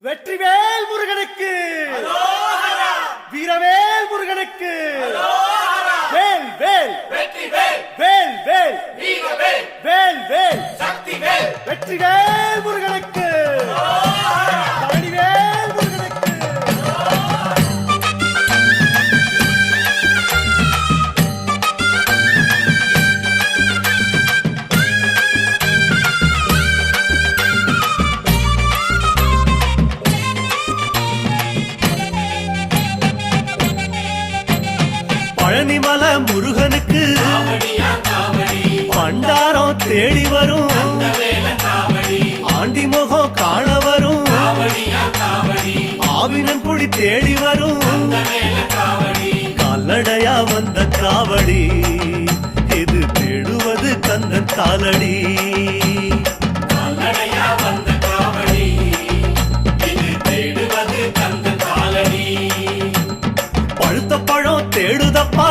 வெற்றிவேல் முருகனுக்கு வீரவேல் முருகனுக்கு வேல் வேல் வெற்றிவேல் வேல் வேல் வீரவேல் வேல் வேல் சக்திவேல் வெற்றிவேல் முருகனுக்கு பழனிவேல் முருகனுக்கு பழனிமல முருகனுக்கு காவடியா காவடி பண்டாரம் தேடி வரும் வேல காவடி ஆண்டி முகம் காண வரும் காவடியா காவடி ஆவினன் குடி தேடி வரும் வேல காவடி கால்நடையா வந்த காவடி இது தேடுவது கந்தன் காலடி கால்நடையா வந்த காவடி இது தேடுவது கந்த காலடி பழுத்த பழம் தேடுதப்பா